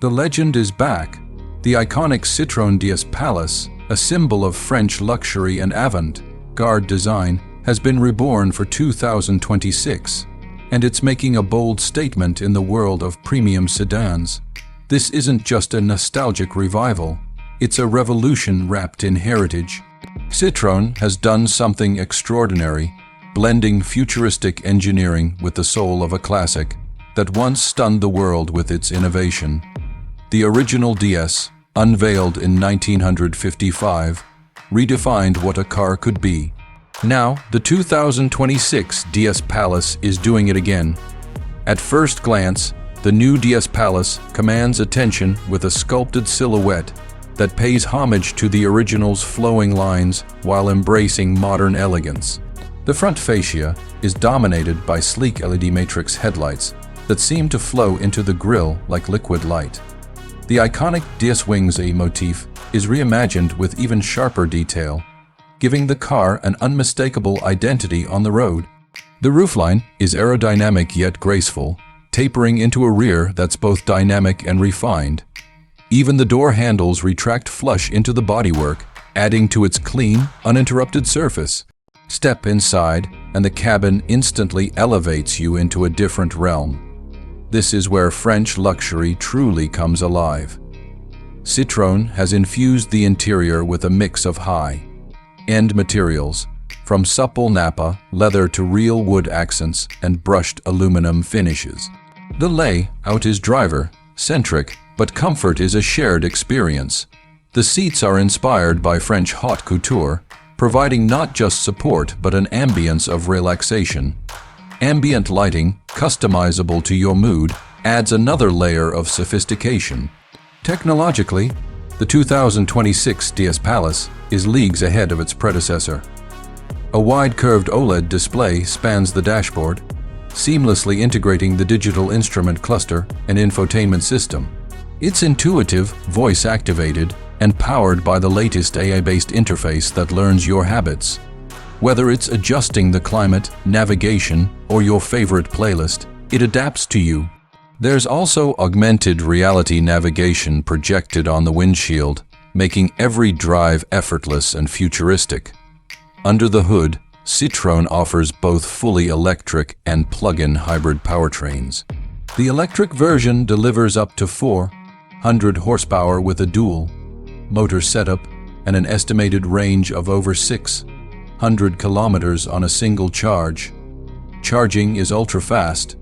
The legend is back. The iconic Citroën DS Pallas, a symbol of French luxury and avant-garde design, has been reborn for 2026, and it's making a bold statement in the world of premium sedans. This isn't just a nostalgic revival, it's a revolution wrapped in heritage. Citroën has done something extraordinary, blending futuristic engineering with the soul of a classic that once stunned the world with its innovation. The original DS, unveiled in 1955, redefined what a car could be. Now, the 2026 DS Pallas is doing it again. At first glance, the new DS Pallas commands attention with a sculpted silhouette that pays homage to the original's flowing lines while embracing modern elegance. The front fascia is dominated by sleek LED matrix headlights that seem to flow into the grille like liquid light. The iconic DS Wings motif is reimagined with even sharper detail, giving the car an unmistakable identity on the road. The roofline is aerodynamic yet graceful, tapering into a rear that's both dynamic and refined. Even the door handles retract flush into the bodywork, adding to its clean, uninterrupted surface. Step inside, and the cabin instantly elevates you into a different realm. This is where French luxury truly comes alive. Citroën has infused the interior with a mix of high-end materials, from supple nappa leather to real wood accents and brushed aluminum finishes. The layout is driver-centric, but comfort is a shared experience. The seats are inspired by French haute couture, providing not just support but an ambience of relaxation. Ambient lighting, customizable to your mood, adds another layer of sophistication. Technologically, the 2026 DS Pallas is leagues ahead of its predecessor. A wide curved OLED display spans the dashboard, seamlessly integrating the digital instrument cluster and infotainment system. It's intuitive, voice-activated, and powered by the latest AI-based interface that learns your habits. Whether it's adjusting the climate, navigation, or your favorite playlist, it adapts to you. There's also augmented reality navigation projected on the windshield, making every drive effortless and futuristic. Under the hood, Citroën offers both fully electric and plug-in hybrid powertrains. The electric version delivers up to 400 horsepower with a dual motor setup and an estimated range of over 600 kilometers on a single charge. Charging is ultra-fast,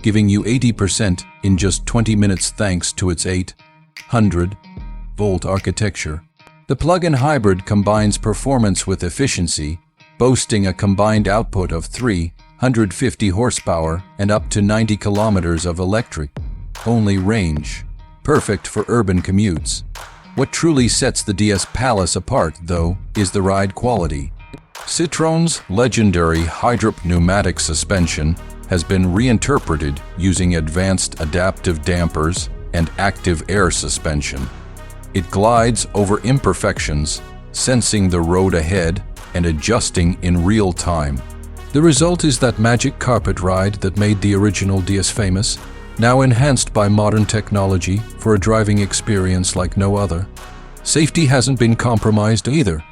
giving you 80% in just 20 minutes thanks to its 800-volt architecture. The plug-in hybrid combines performance with efficiency, boasting a combined output of 350 horsepower and up to 90 kilometers of electric-only range, perfect for urban commutes. What truly sets the DS Pallas apart, though, is the ride quality. Citroën's legendary hydropneumatic suspension has been reinterpreted using advanced adaptive dampers and active air suspension. It glides over imperfections, sensing the road ahead and adjusting in real time. The result is that magic carpet ride that made the original DS famous, now enhanced by modern technology for a driving experience like no other. Safety hasn't been compromised either.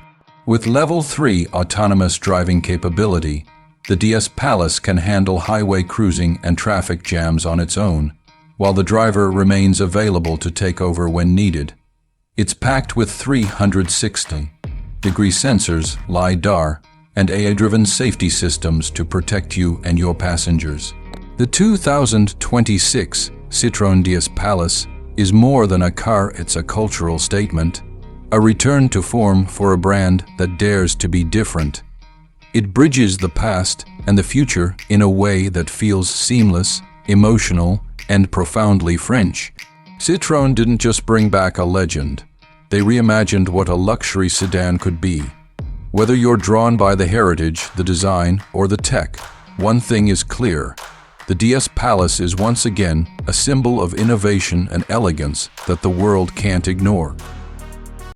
With Level 3 autonomous driving capability, the DS Pallas can handle highway cruising and traffic jams on its own, while the driver remains available to take over when needed. It's packed with 360-degree sensors, LiDAR, and AI-driven safety systems to protect you and your passengers. The 2026 Citroën DS Pallas is more than a car, it's a cultural statement, a return to form for a brand that dares to be different. It bridges the past and the future in a way that feels seamless, emotional, and profoundly French. Citroën didn't just bring back a legend, they reimagined what a luxury sedan could be. Whether you're drawn by the heritage, the design, or the tech, one thing is clear. The DS Pallas is once again a symbol of innovation and elegance that the world can't ignore.